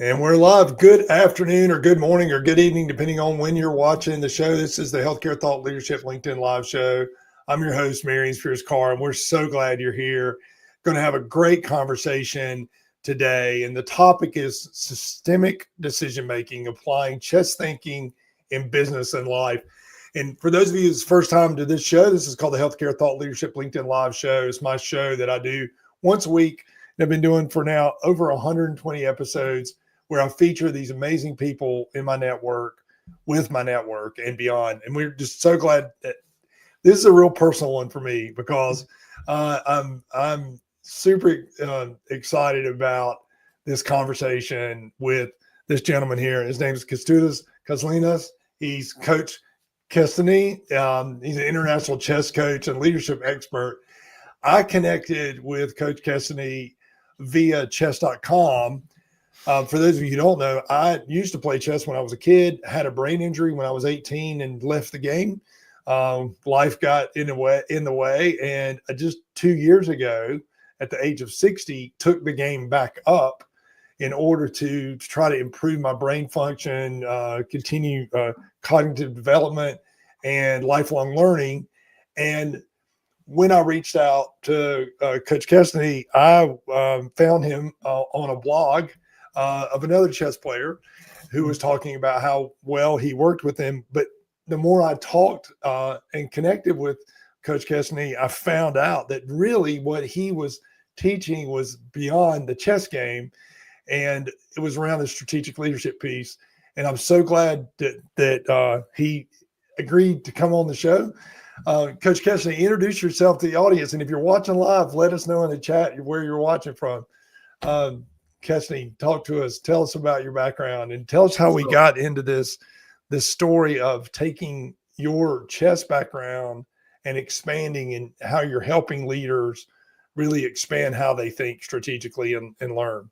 And we're live. Good afternoon or good morning or good evening, depending on when you're watching the show. This is the Healthcare Thought Leadership LinkedIn Live Show. I'm your host, Marion Spears Carr, and we're so glad you're here. Going to have a great conversation today. And the topic is systemic decision making, applying chess thinking in business and life. And for those of you who's first time to this show, this is called the Healthcare Thought Leadership LinkedIn Live Show. It's my show that I do once a week. And I've been doing for now over 120 episodes where I feature these amazing people in my network, with my network and beyond. And we're just so glad that this is a real personal one for me because I'm super excited about this conversation with this gentleman here. His name is Kęstutis Kozlinas. He's Coach Kestany. He's an international chess coach and leadership expert. I connected with Coach Kestany via chess.com. For those of you who don't know, I used to play chess when I was a kid, had a brain injury when I was 18 and left the game. Life got in the way. And just 2 years ago, at the age of 60, took the game back up in order to try to improve my brain function, continue cognitive development and lifelong learning. And when I reached out to Coach Kestany, I found him on a blog of another chess player who was talking about how well he worked with him. But the more I talked and connected with Coach Kestany, I found out that really what he was teaching was beyond the chess game, and it was around the strategic leadership piece. And I'm so glad that he agreed to come on the show. Coach Kestany, introduce yourself to the audience. And if you're watching live, let us know in the chat where you're watching from. Kestany, talk to us. Tell us about your background and tell us how we got into this story of taking your chess background and expanding, and how you're helping leaders really expand how they think strategically and learn.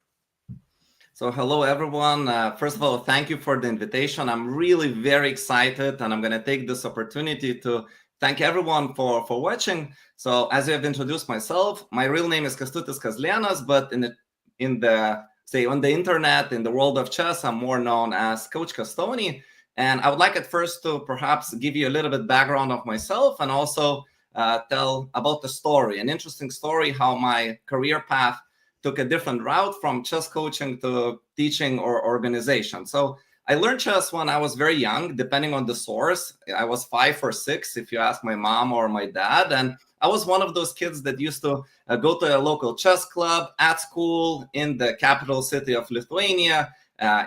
So hello, everyone. First of all, thank you for the invitation. I'm really very excited, and I'm going to take this opportunity to thank everyone for watching. So as you have introduced myself, my real name is Kęstutis Kozlinas, but on the internet, in the world of chess, I'm more known as Coach Kęstutis. And I would like at first to perhaps give you a little bit background of myself, and also tell about the story, an interesting story, how my career path took a different route from chess coaching to teaching or organization. So I learned chess when I was very young, depending on the source. I was 5 or 6, if you ask my mom or my dad. And I was one of those kids that used to go to a local chess club at school in the capital city of Lithuania,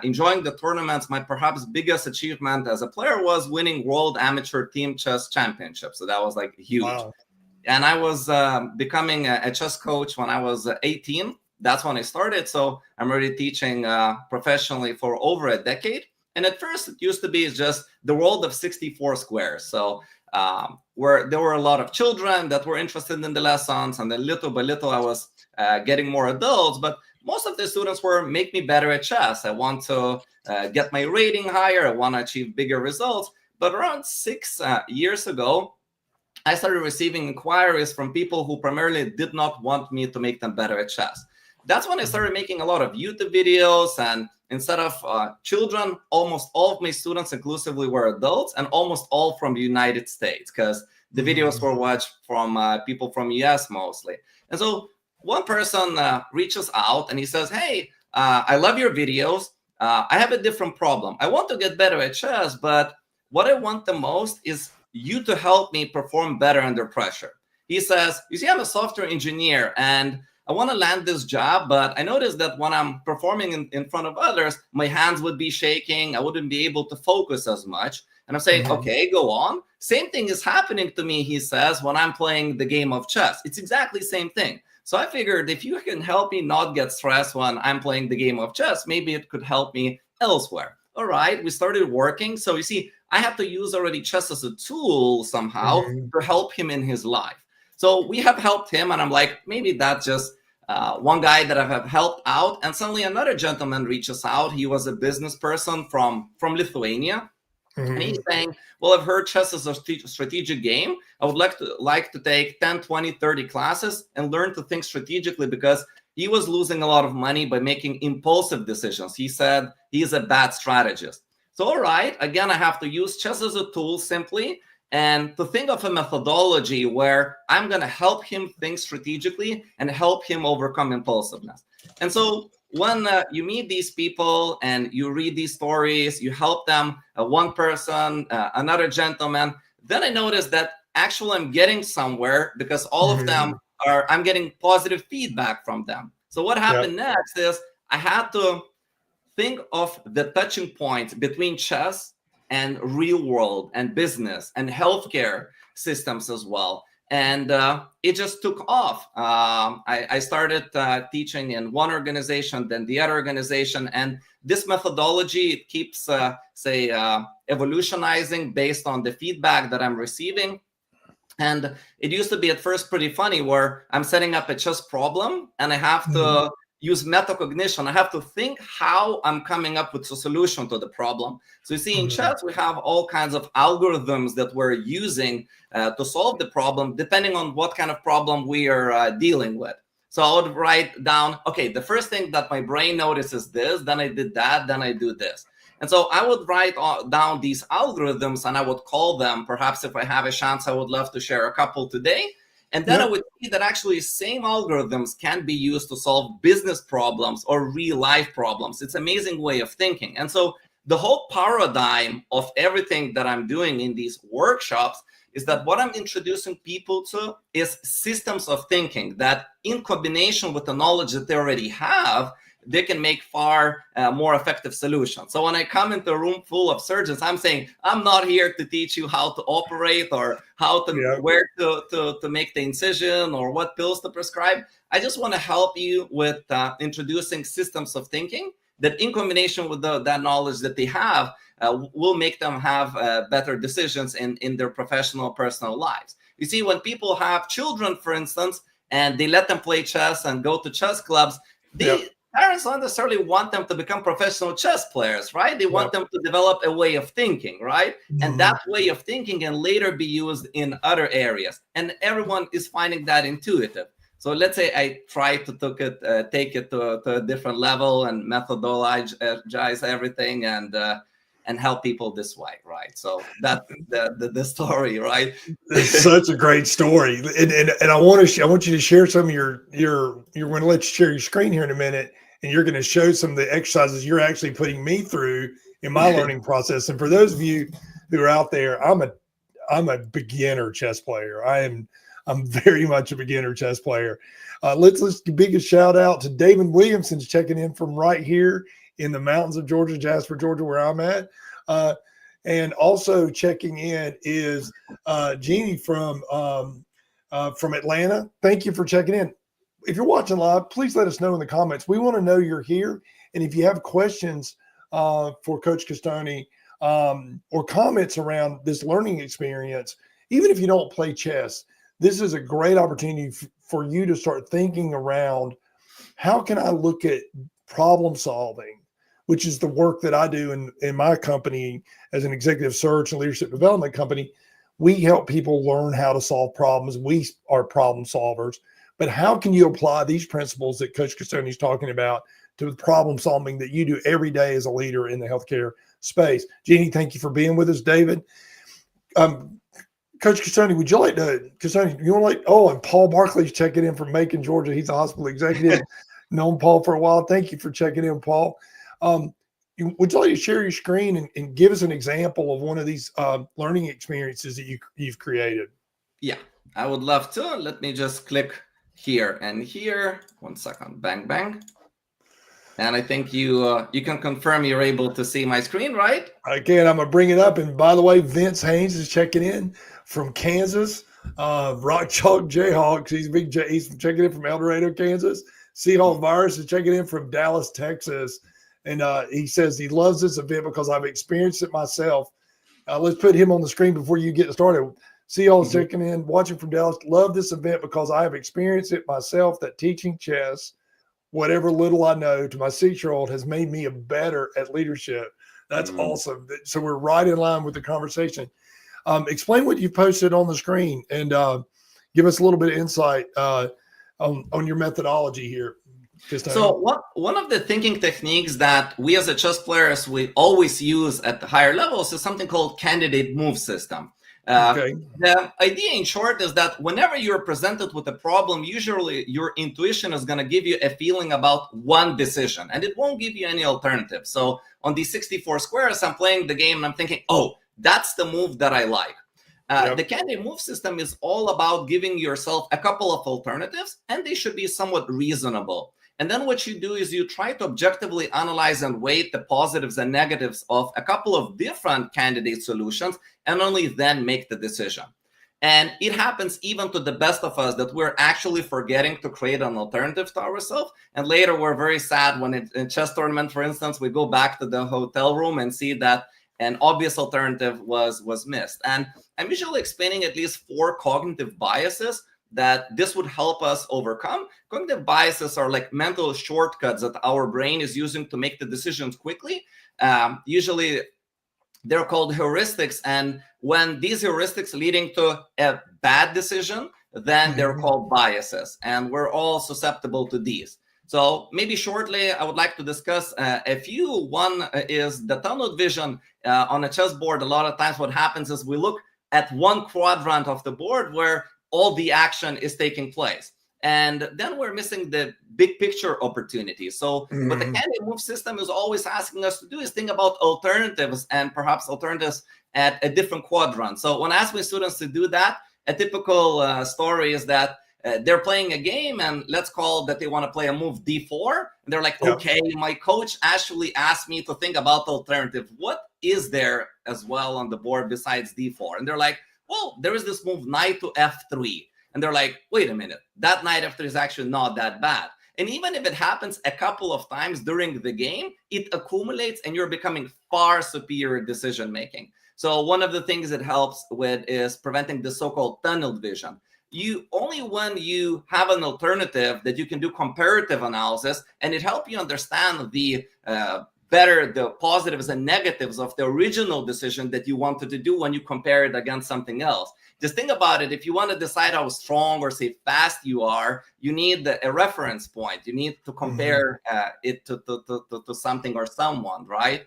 enjoying the tournaments. My perhaps biggest achievement as a player was winning World Amateur Team Chess Championship. So that was like huge. Wow. And I was becoming a chess coach when I was 18. That's when I started. So I'm already teaching professionally for over a decade. And at first, it used to be just the world of 64 squares. So where there were a lot of children that were interested in the lessons, and then little by little, I was getting more adults. But most of the students were make me better at chess. I want to get my rating higher. I want to achieve bigger results. But around 6 years ago, I started receiving inquiries from people who primarily did not want me to make them better at chess. That's when I started making a lot of YouTube videos, and instead of children, almost all of my students inclusively were adults, and almost all from the United States, because the videos were watched from people from US mostly. And so one person reaches out and he says, hey, I love your videos. I have a different problem. I want to get better at chess, but what I want the most is you to help me perform better under pressure. He says, you see, I'm a software engineer and I want to land this job, but I noticed that when I'm performing in front of others, my hands would be shaking. I wouldn't be able to focus as much. And I'm saying, okay, go on. Same thing is happening to me, he says, when I'm playing the game of chess. It's exactly the same thing. So I figured if you can help me not get stressed when I'm playing the game of chess, maybe it could help me elsewhere. All right, we started working. So you see, I have to use already chess as a tool somehow to help him in his life. So we have helped him, and I'm like, maybe that's just one guy that I have helped out. And suddenly another gentleman reaches out. He was a business person from Lithuania. And he's saying, well, I've heard chess is a strategic game. I would like to take 10, 20, 30 classes and learn to think strategically, because he was losing a lot of money by making impulsive decisions. He said he's a bad strategist. So, all right, again, I have to use chess as a tool simply, and to think of a methodology where I'm going to help him think strategically and help him overcome impulsiveness. And so when you meet these people and you read these stories, you help them, one person, another gentleman, then I noticed that actually I'm getting somewhere because all of them I'm getting positive feedback from them. So what happened next is I had to think of the touching point between chess and real world and business and healthcare systems as well. And it just took off. I started teaching in one organization, then the other organization. And this methodology, it keeps, evolutionizing based on the feedback that I'm receiving. And it used to be at first pretty funny where I'm setting up a chess problem and I have to use metacognition. I have to think how I'm coming up with a solution to the problem. So you see in chess, we have all kinds of algorithms that we're using to solve the problem, depending on what kind of problem we are dealing with. So I would write down, okay, the first thing that my brain notices this, then I did that, then I do this. And so I would write down these algorithms and I would call them. Perhaps if I have a chance, I would love to share a couple today. And then I would see that actually same algorithms can be used to solve business problems or real life problems. It's an amazing way of thinking. And so the whole paradigm of everything that I'm doing in these workshops is that what I'm introducing people to is systems of thinking that in combination with the knowledge that they already have, they can make far more effective solutions. So when I come into a room full of surgeons, I'm saying, I'm not here to teach you how to operate or how to where to make the incision or what pills to prescribe. I just want to help you with introducing systems of thinking that in combination with that knowledge that they have will make them have better decisions in their professional, personal lives. You see, when people have children, for instance, and they let them play chess and go to chess clubs, parents don't necessarily want them to become professional chess players, right? They want them to develop a way of thinking, right? And that way of thinking can later be used in other areas. And everyone is finding that intuitive. So let's say I try to take it to a different level and methodologize everything and help people this way, right? So that's the story, right? It's such a great story, and I want you to share some of you're going to let you share your screen here in a minute, and you're going to show some of the exercises you're actually putting me through in my learning process. And for those of you who are out there, I'm a beginner chess player. I'm very much a beginner chess player. Let's big a shout out to David Williamson's checking in from right here in the mountains of Georgia, Jasper, Georgia, where I'm at. And also checking in is Jeannie from Atlanta. Thank you for checking in. If you're watching live, please let us know in the comments. We want to know you're here. And if you have questions for Coach Castoni or comments around this learning experience, even if you don't play chess, this is a great opportunity for you to start thinking around how can I look at problem solving, which is the work that I do in my company as an executive search and leadership development company. We help people learn how to solve problems. We are problem solvers. But how can you apply these principles that Coach Castoni is talking about to the problem solving that you do every day as a leader in the healthcare space? Jeannie, thank you for being with us. David, Coach Castoni, would you like to, you want to and Paul Barkley's checking in from Macon, Georgia. He's a hospital executive. Known Paul for a while. Thank you for checking in, Paul. Would you like to share your screen and give us an example of one of these learning experiences that you've created? Yeah, I would love to. Let me just click here and here. 1 second. Bang, bang. And I think you can confirm you're able to see my screen, right? I can. I'm going to bring it up. And by the way, Vince Haynes is checking in from Kansas. Rock Chalk Jayhawks. He's checking in from El Dorado, Kansas. Seahawk Virus is checking in from Dallas, Texas. And he says he loves this event because I've experienced it myself. Let's put him on the screen before you get started. Seahawks checking in, watching from Dallas. Love this event because I have experienced it myself, that teaching chess, whatever little I know, to my 6-year-old has made me a better at leadership. That's awesome. So we're right in line with the conversation. Explain what you posted on the screen and give us a little bit of insight on your methodology here. So one of the thinking techniques that we as a chess players, we always use at the higher levels is something called candidate move system. The idea in short is that whenever you're presented with a problem, usually your intuition is going to give you a feeling about one decision and it won't give you any alternative. So on these 64 squares, I'm playing the game and I'm thinking, oh, that's the move that I like. The candidate move system is all about giving yourself a couple of alternatives and they should be somewhat reasonable. And then what you do is you try to objectively analyze and weight the positives and negatives of a couple of different candidate solutions and only then make the decision. And it happens even to the best of us that we're actually forgetting to create an alternative to ourselves. And later we're very sad when in chess tournament, for instance, we go back to the hotel room and see that an obvious alternative was missed. And I'm usually explaining at least 4 cognitive biases that this would help us overcome. Cognitive biases are like mental shortcuts that our brain is using to make the decisions quickly. Usually they're called heuristics. And when these heuristics leading to a bad decision, then they're called biases. And we're all susceptible to these. So maybe shortly, I would like to discuss a few. One is the tunnel vision on a chessboard. A lot of times what happens is we look at one quadrant of the board where all the action is taking place. And then we're missing the big picture opportunity. So what the candidate move system is always asking us to do is think about alternatives and perhaps alternatives at a different quadrant. So when I ask my students to do that, a typical story is that they're playing a game and let's call that they want to play a move d4. And they're like, okay, my coach actually asked me to think about alternative. What is there as well on the board besides d4? And they're like, well, there is this move knight to f3. And they're like, wait a minute, that knight f3 is actually not that bad. And even if it happens a couple of times during the game, it accumulates and you're becoming far superior decision making. So one of the things it helps with is preventing the so-called tunnel vision. Only when you have an alternative that you can do comparative analysis and it helps you understand the better the positives and negatives of the original decision that you wanted to do when you compare it against something else. Just think about it. If you want to decide how strong or say fast you are, you need a reference point. You need to compare it to something or someone, right?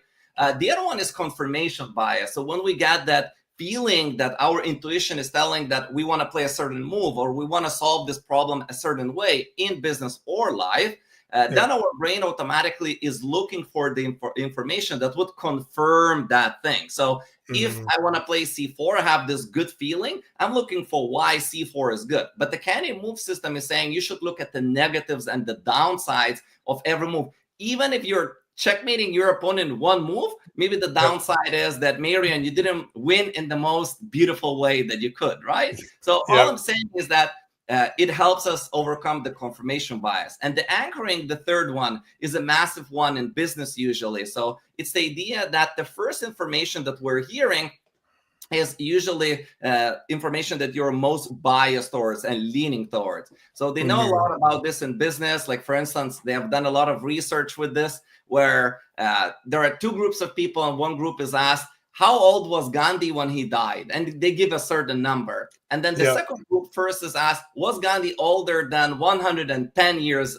The other one is confirmation bias. So when we get that feeling that our intuition is telling that we want to play a certain move or we want to solve this problem a certain way in business or life, then our brain automatically is looking for the information that would confirm that thing. So if I want to play c4, I have this good feeling, I'm looking for why c4 is good. But the candidate move system is saying you should look at the negatives and the downsides of every move. Even if you're checkmating your opponent in one move, maybe the downside is that, Marian, you didn't win in the most beautiful way that you could, right? So all I'm saying is that it helps us overcome the confirmation bias. And the anchoring, the third one, is a massive one in business usually. So it's the idea that the first information that we're hearing is usually information that you're most biased towards and leaning towards. So they know a lot about this in business. Like, for instance, they have done a lot of research with this, where there are 2 groups of people, and one group is asked, how old was Gandhi when he died? And they give a certain number. And then the second group first is asked, was Gandhi older than 110 years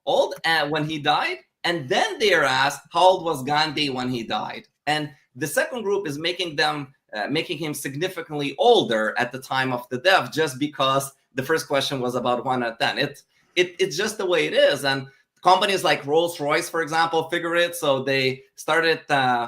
old when he died? And then they are asked, how old was Gandhi when he died? And the second group is making him significantly older at the time of the death, just because the first question was about 110. It's just the way it is. And companies like Rolls-Royce, for example, figure it. So they started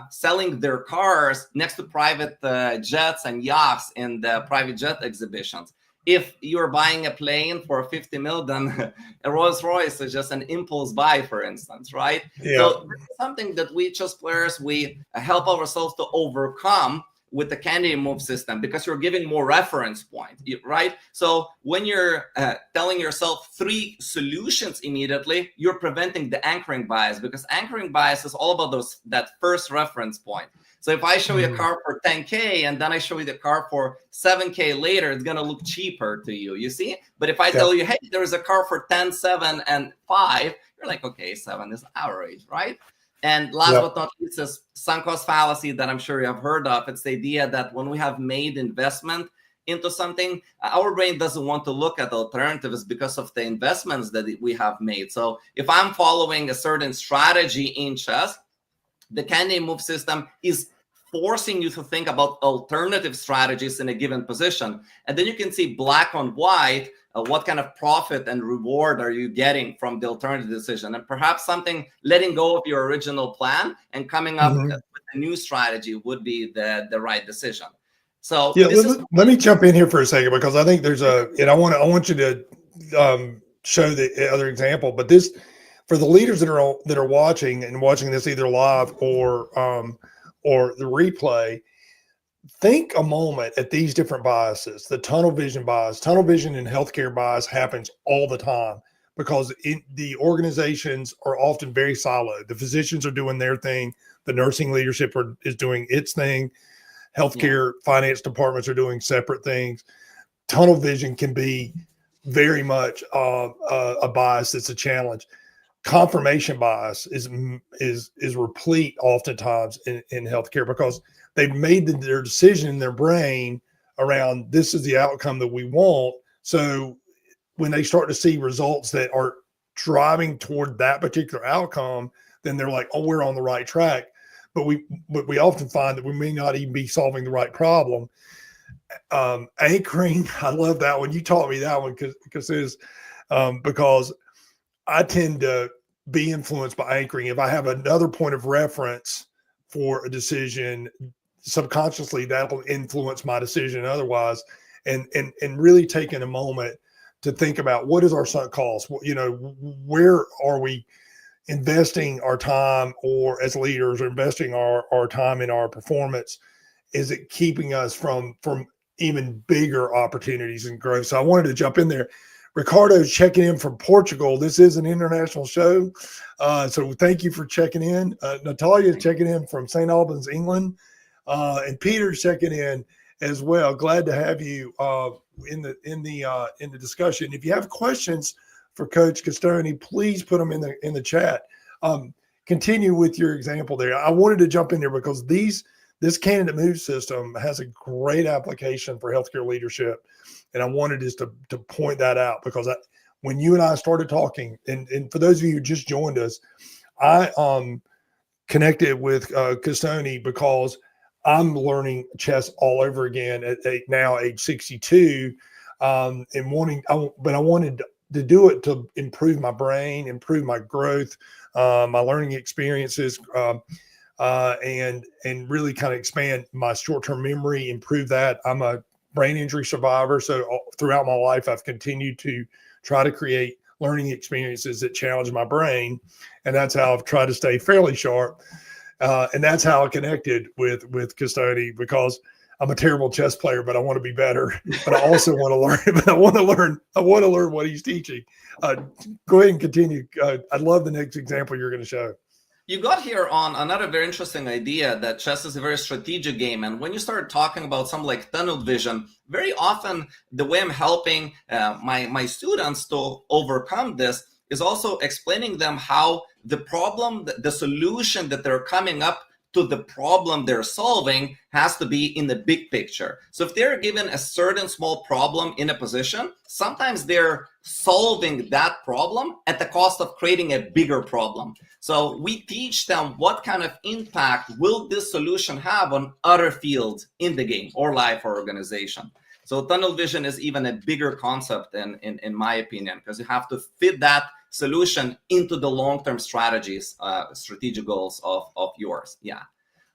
selling their cars next to private jets and yachts in the private jet exhibitions. If you're buying a plane for 50 mil, then a Rolls-Royce is just an impulse buy, for instance, right? So this is something that we chess players, we help ourselves to overcome with the candidate move system, because you're giving more reference point, right? So when you're telling yourself 3 solutions immediately, you're preventing the anchoring bias, because anchoring bias is all about that first reference point. So if I show you a car for 10K and then I show you the car for 7K later, it's going to look cheaper to you, you see? But if I tell you, hey, there's a car for 10, 7, and 5, you're like, okay, 7 is average, right? And last but not least is sunk cost fallacy that I'm sure you have heard of. It's the idea that when we have made investment into something, our brain doesn't want to look at alternatives because of the investments that we have made. So if I'm following a certain strategy in chess, the candidate move system is forcing you to think about alternative strategies in a given position. And then you can see black on white, what kind of profit and reward are you getting from the alternative decision, and perhaps something letting go of your original plan and coming up with a new strategy would be the right decision. So yeah, let me jump in here for a second, because I think there's and I want you to show the other example, but this, for the leaders that are watching this either live or the replay, think a moment at these different biases. The tunnel vision in healthcare bias happens all the time, because the organizations are often very siloed. The physicians are doing their thing, the nursing leadership is doing its thing, healthcare finance departments are doing separate things. Tunnel vision can be very much a bias that's a challenge. Confirmation bias is replete oftentimes in healthcare, because they've made their decision in their brain around, this is the outcome that we want. So when they start to see results that are driving toward that particular outcome, then they're like, oh, we're on the right track. But we often find that we may not even be solving the right problem. Anchoring, I love that one. You taught me that one because I tend to be influenced by anchoring. If I have another point of reference for a decision, subconsciously that'll influence my decision otherwise. And really taking a moment to think about, what is our sunk cost? You know, where are we investing our time, or as leaders are investing our time in our performance? Is it keeping us from even bigger opportunities and growth? So I wanted to jump in there. Ricardo's checking in from Portugal. This is an international show, so thank you for checking in. Natalia's checking in from St. Albans, England, and Peter's checking in as well. Glad to have you in the discussion. If you have questions for Coach Castoni, please put them in the chat. Continue with your example there. I wanted to jump in there because this candidate move system has a great application for healthcare leadership. And I wanted just to point that out, because when you and I started talking, and for those of you who just joined us, I connected with Castoni because I'm learning chess all over again at now age 62, and but I wanted to do it to improve my brain, improve my growth, my learning experiences, and really kind of expand my short-term memory, improve that. I'm a brain injury survivor, so throughout my life, I've continued to try to create learning experiences that challenge my brain, and that's how I've tried to stay fairly sharp. And that's how I connected with Castoni, because I'm a terrible chess player, but I want to be better. But I also want to learn. But I want to learn what he's teaching. Go ahead and continue. I'd love the next example you're going to show. You got here on another very interesting idea that chess is a very strategic game. And when you start talking about something like tunnel vision, very often the way I'm helping my students to overcome this is also explaining them how the problem, the solution that they're coming up to the problem they're solving has to be in the big picture. So if they're given a certain small problem in a position, sometimes they're solving that problem at the cost of creating a bigger problem. So we teach them what kind of impact will this solution have on other fields in the game or life or organization. So tunnel vision is even a bigger concept in my opinion, because you have to fit that solution into the long-term strategies, strategic goals of yours. Yeah.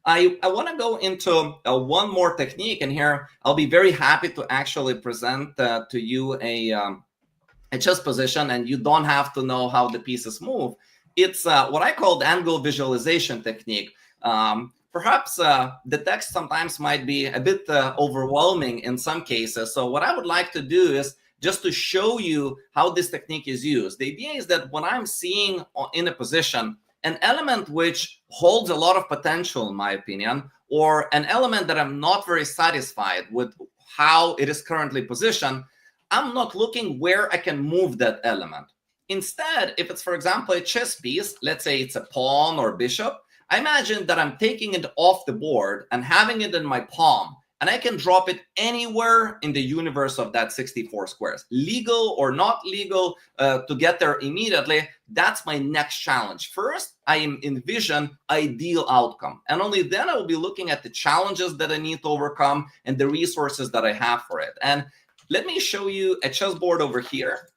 I want to go into one more technique, and here I'll be very happy to actually present to you a chess position, and you don't have to know how the pieces move. It's what I call the angle visualization technique. Perhaps the text sometimes might be a bit overwhelming in some cases. So what I would like to do is just to show you how this technique is used. The idea is that when I'm seeing in a position an element which holds a lot of potential, in my opinion, or an element that I'm not very satisfied with how it is currently positioned, I'm not looking where I can move that element. Instead, if it's, for example, a chess piece, let's say it's a pawn or bishop, I imagine that I'm taking it off the board and having it in my palm and I can drop it anywhere in the universe of that 64 squares, legal or not legal, to get there immediately. That's my next challenge. First, I envision ideal outcome, and only then I will be looking at the challenges that I need to overcome and the resources that I have for it. And let me show you a chessboard over here.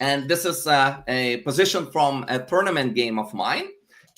And this is a position from a tournament game of mine.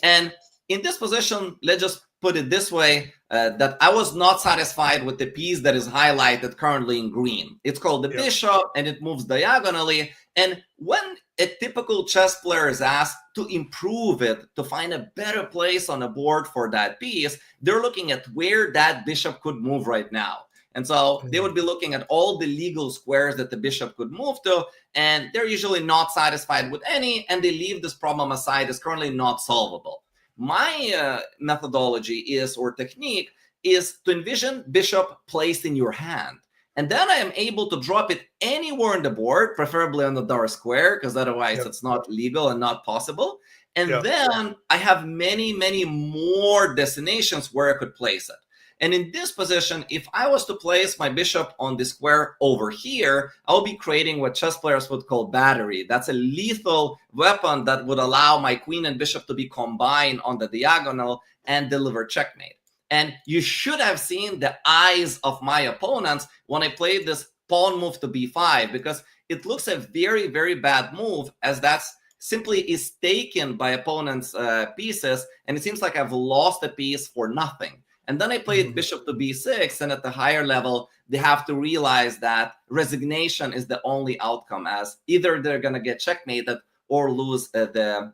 And in this position, let's just put it this way, that I was not satisfied with the piece that is highlighted currently in green. It's called the bishop, and it moves diagonally. And when a typical chess player is asked to improve it, to find a better place on the board for that piece, they're looking at where that bishop could move right now. And so they would be looking at all the legal squares that the bishop could move to, and they're usually not satisfied with any, and they leave this problem aside as currently not solvable. My methodology is, or technique, is to envision bishop placed in your hand. And then I am able to drop it anywhere on the board, preferably on the dark square, because otherwise it's not legal and not possible. And then I have many, many more destinations where I could place it. And in this position, if I was to place my bishop on the square over here, I'll be creating what chess players would call battery. That's a lethal weapon that would allow my queen and bishop to be combined on the diagonal and deliver checkmate. And you should have seen the eyes of my opponents when I played this pawn move to b5, because it looks a very, very bad move, as that's simply is taken by opponents' pieces, and it seems like I've lost a piece for nothing. And then I played bishop to b6, and at the higher level, they have to realize that resignation is the only outcome, as either they're going to get checkmated or lose the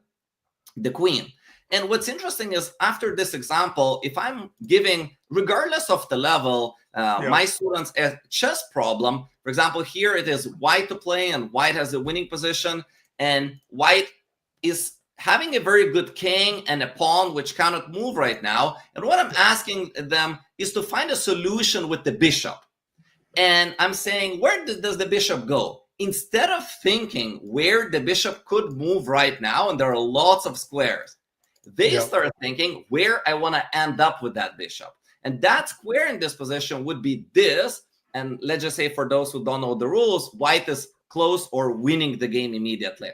queen. And what's interesting is, after this example, if I'm giving, regardless of the level, my students a chess problem, for example, here it is white to play, and white has a winning position, and white is having a very good king and a pawn which cannot move right now. And what I'm asking them is to find a solution with the bishop. And I'm saying, where does the bishop go? Instead of thinking where the bishop could move right now, and there are lots of squares, they start thinking where I want to end up with that bishop. And that square in this position would be this. And let's just say, for those who don't know the rules, white is close or winning the game immediately.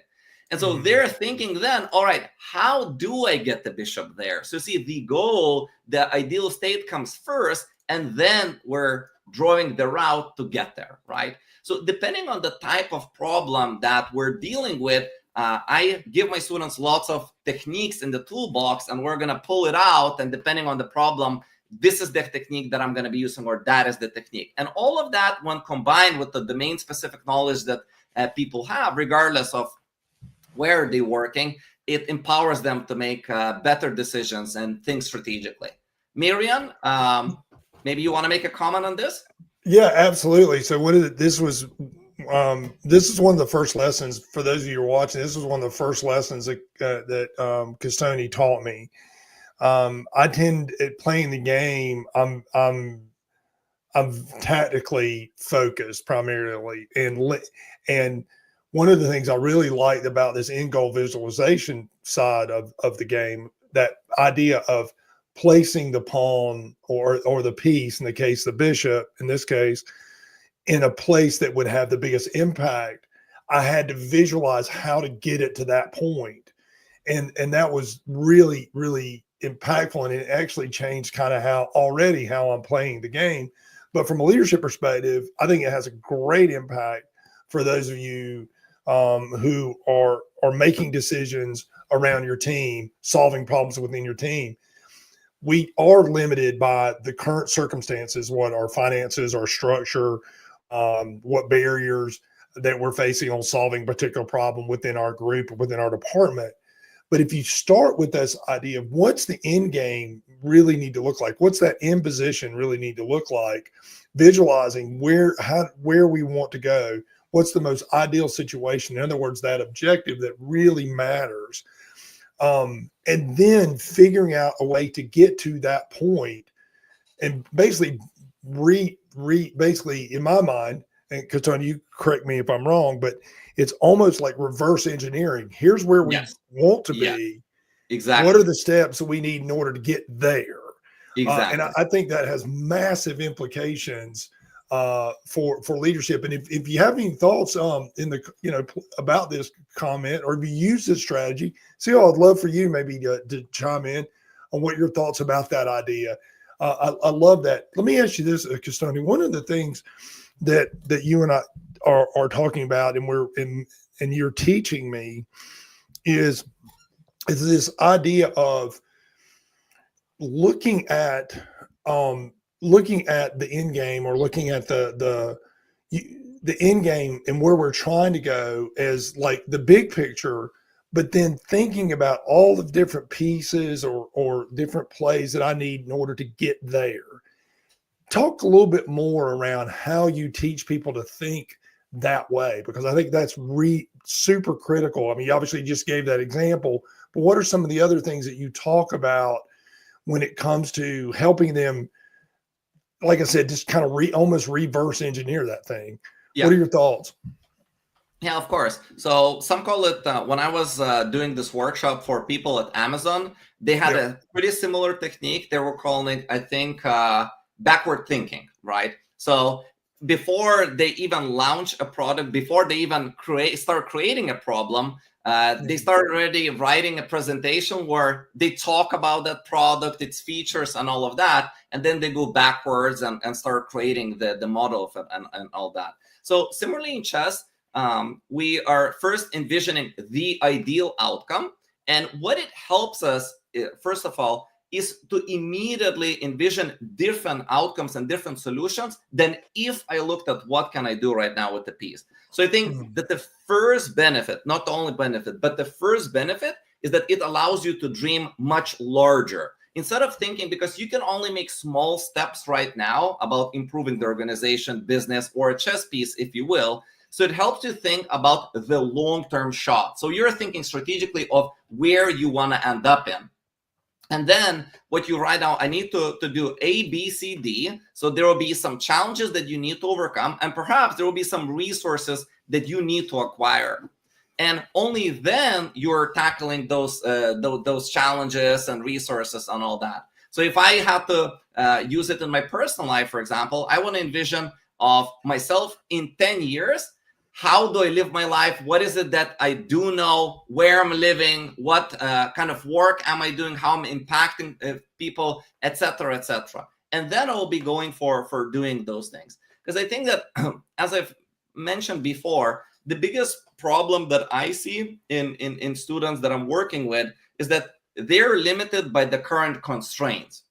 And so they're thinking then, all right, how do I get the bishop there? So see, the goal, the ideal state comes first, and then we're drawing the route to get there, right? So depending on the type of problem that we're dealing with, I give my students lots of techniques in the toolbox, and we're going to pull it out. And depending on the problem, this is the technique that I'm going to be using, or that is the technique. And all of that, when combined with the domain-specific knowledge that people have, regardless of where they're working, it empowers them to make better decisions and think strategically. Miriam, maybe you want to make a comment on this? Yeah, absolutely. So this is one of the first lessons for those of you who are watching. This was one of the first lessons that Castoni taught me. I tend, at playing the game, I'm tactically focused primarily, and one of the things I really liked about this end goal visualization side of the game, that idea of placing the pawn or the piece, in the case the bishop, in this case, in a place that would have the biggest impact. I had to visualize how to get it to that point. And that was really, really impactful. And it actually changed kind of how I'm playing the game. But from a leadership perspective, I think it has a great impact for those of you who are making decisions around your team, solving problems within your team. We are limited by the current circumstances, what our finances, our structure, what barriers that we're facing on solving a particular problem within our group or within our department. But if you start with this idea of what's the end game really need to look like, what's that end position really need to look like, visualizing where we want to go, what's the most ideal situation, in other words, that objective that really matters, and then figuring out a way to get to that point, and basically basically, in my mind, and Castoni, you correct me if I'm wrong, but it's almost like reverse engineering. Here's where we want to be. Exactly. What are the steps that we need in order to get there? Exactly. And I think that has massive implications for leadership. And if you have any thoughts in the about this comment, or if you use this strategy, I'd love for you maybe to chime in on what your thoughts about that idea. I love that. Let me ask you this, Custodian. One of the things that you and I are talking about, and you're teaching me, is this idea of looking at the end game, or looking at the end game and where we're trying to go as like the big picture, but then thinking about all the different pieces or different plays that I need in order to get there. Talk a little bit more around how you teach people to think that way, because I think that's super critical. I mean, you obviously just gave that example, but what are some of the other things that you talk about when it comes to helping them, like I said, just kind of almost reverse engineer that thing? Yeah. What are your thoughts? Yeah, of course. So some call it, when I was doing this workshop for people at Amazon, they had a pretty similar technique. They were calling it, I think, backward thinking, right? So before they even launch a product, before they even start creating a problem, they start already writing a presentation where they talk about that product, its features and all of that. And then they go backwards and start creating the model of it and all that. So similarly in chess, we are first envisioning the ideal outcome. And what it helps us, first of all, is to immediately envision different outcomes and different solutions than if I looked at what can I do right now with the piece. So I think that the first benefit, not the only benefit, but the first benefit is that it allows you to dream much larger. Instead of thinking, because you can only make small steps right now about improving the organization, business, or a chess piece, if you will. So it helps you think about the long-term shot. So you're thinking strategically of where you want to end up in. And then what you write down, I need to do A, B, C, D. So there will be some challenges that you need to overcome. And perhaps there will be some resources that you need to acquire. And only then you're tackling those challenges and resources and all that. So if I have to use it in my personal life, for example, I want to envision of myself in 10 years. How do I live my life? What is it that I do know? Where I'm living? What kind of work am I doing? How I'm impacting people, etc., etc. And then I'll be going for doing those things. Because I think that, as I've mentioned before, the biggest problem that I see in students that I'm working with is that they're limited by the current constraints,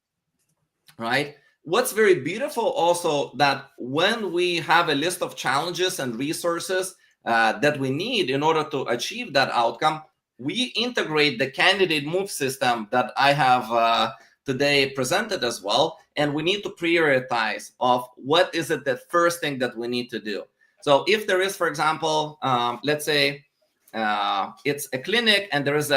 right? What's very beautiful also, that when we have a list of challenges and resources that we need in order to achieve that outcome, we integrate the candidate move system that I have today presented as well. And we need to prioritize of what is it the first thing that we need to do. So if there is, for example, let's say it's a clinic and there is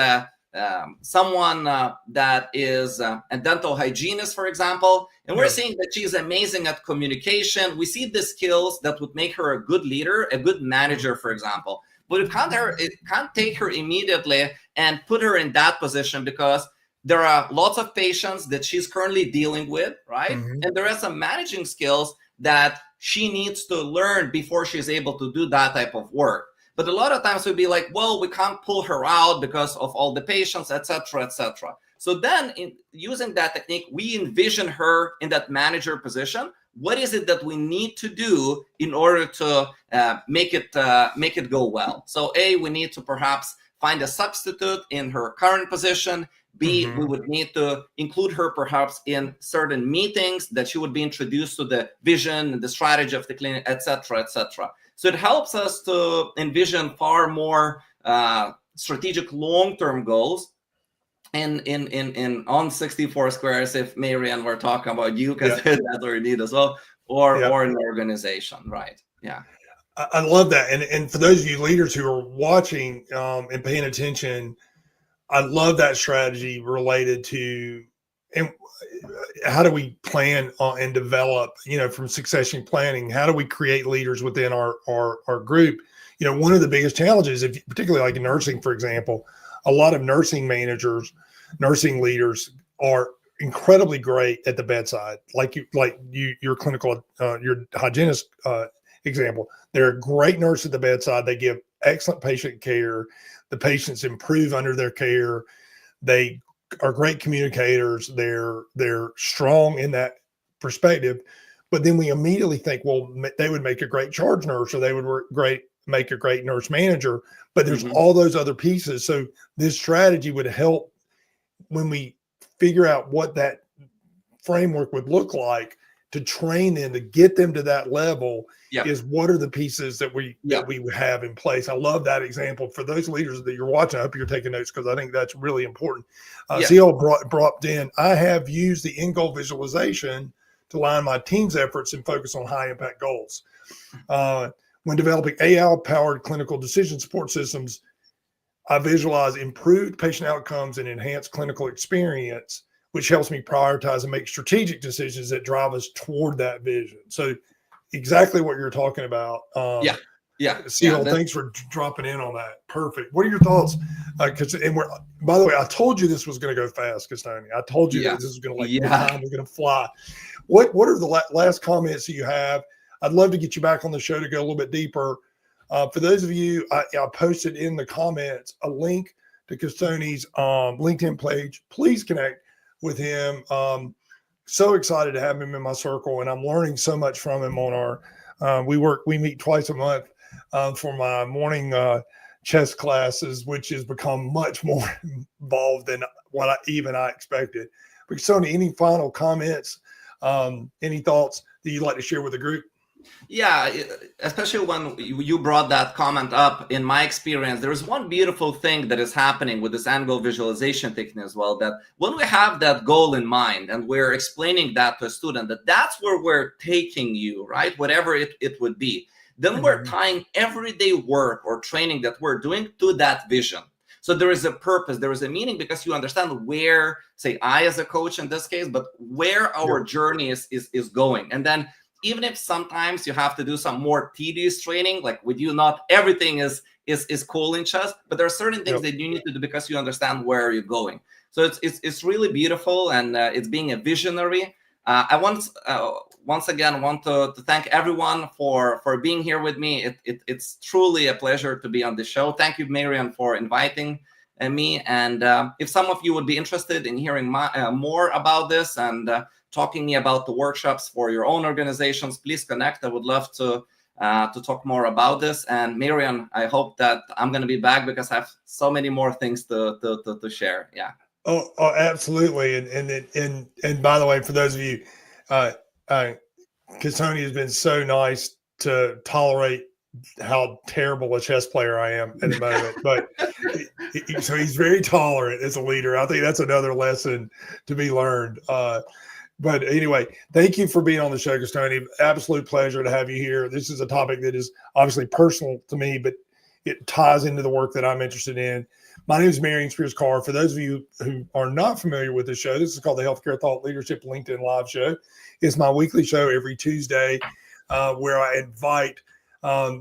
someone that is a dental hygienist, for example, and we're seeing that she's amazing at communication. We see the skills that would make her a good leader, a good manager, for example. But it can't take her immediately and put her in that position, because there are lots of patients that she's currently dealing with, right? And there are some managing skills that she needs to learn before she's able to do that type of work. But a lot of times we'd be like, well, we can't pull her out because of all the patients, etc., etc. So then using that technique, we envision her in that manager position. What is it that we need to do in order to make it go well? So A, we need to perhaps find a substitute in her current position. B, we would need to include her perhaps in certain meetings that she would be introduced to the vision and the strategy of the clinic, etc., etc. So it helps us to envision far more strategic long-term goals in on 64 Squares, if Marianne were talking about you, because that's what you need as well, or in the organization, right? Yeah. I love that. And for those of you leaders who are watching and paying attention, I love that strategy related to, and how do we plan and develop, from succession planning, how do we create leaders within our group? One of the biggest challenges, particularly like in nursing, for example, a lot of nursing managers, nursing leaders are incredibly great at the bedside, your clinical, your hygienist example. They're a great nurse at the bedside. They give excellent patient care. The patients improve under their care. They are great communicators. They're strong in that perspective. But then we immediately think, well, they would make a great charge nurse, or they would make a great nurse manager. But there's all those other pieces. So this strategy would help when we figure out what that framework would look like to train them, to get them to that level. Is what are the pieces that we would have in place. I love that example. For those leaders that you're watching, I hope you're taking notes, because I think that's really important. CL brought in, I have used the end goal visualization to align my team's efforts and focus on high impact goals. When developing AI-powered clinical decision support systems, I visualize improved patient outcomes and enhanced clinical experience, which helps me prioritize and make strategic decisions that drive us toward that vision. So exactly what you're talking about. CL, thanks for dropping in on that. Perfect. What are your thoughts? By the way, I told you this was going to go fast, Custoni. I told you that this was going to the time was going to fly. What are the last comments that you have? I'd love to get you back on the show to go a little bit deeper. For those of you, I posted in the comments a link to Custoni's LinkedIn page. Please connect with him. So excited to have him in my circle, and I'm learning so much from him on our, we meet twice a month for my morning chess classes, which has become much more involved than what I expected. But Custoni, any final comments, any thoughts that you'd like to share with the group? Yeah, especially when you brought that comment up. In my experience, there is one beautiful thing that is happening with this end goal visualization technique as well, that when we have that goal in mind and we're explaining that to a student, that's where we're taking you, right? Whatever it would be. Then we're tying everyday work or training that we're doing to that vision. So there is a purpose, there is a meaning, because you understand where, say, I as a coach in this case, but where our journey is going. And then even if sometimes you have to do some more tedious training, like with you, not everything is cool in chess, but there are certain things that you need to do because you understand where you're going. So it's really beautiful, and it's being a visionary. I once again want to thank everyone for being here with me. It's truly a pleasure to be on the show. Thank you, Marion, for inviting me. And if some of you would be interested in hearing more about this and talking me about the workshops for your own organizations, please connect. I would love to talk more about this. And Marion, I hope that I'm going to be back, because I have so many more things to share. Yeah. Oh, absolutely. And by the way, for those of you, Custoni has been so nice to tolerate how terrible a chess player I am at the moment, but so he's very tolerant as a leader. I think that's another lesson to be learned. But anyway, thank you for being on the show, Custoni. Absolute pleasure to have you here. This is a topic that is obviously personal to me, but it ties into the work that I'm interested in. My name is Marion Spears-Carr. For those of you who are not familiar with the show, this is called the Healthcare Thought Leadership LinkedIn Live Show. It's my weekly show every Tuesday, where I invite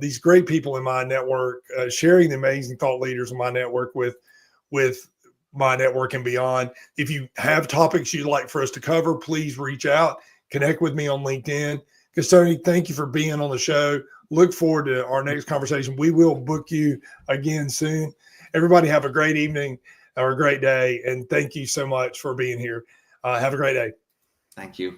these great people in my network, sharing the amazing thought leaders in my network with my network and beyond. If you have topics you'd like for us to cover, please reach out, connect with me on LinkedIn. Custoni, thank you for being on the show. Look forward to our next conversation. We will book you again soon. Everybody have a great evening or a great day. And thank you so much for being here. Have a great day. Thank you.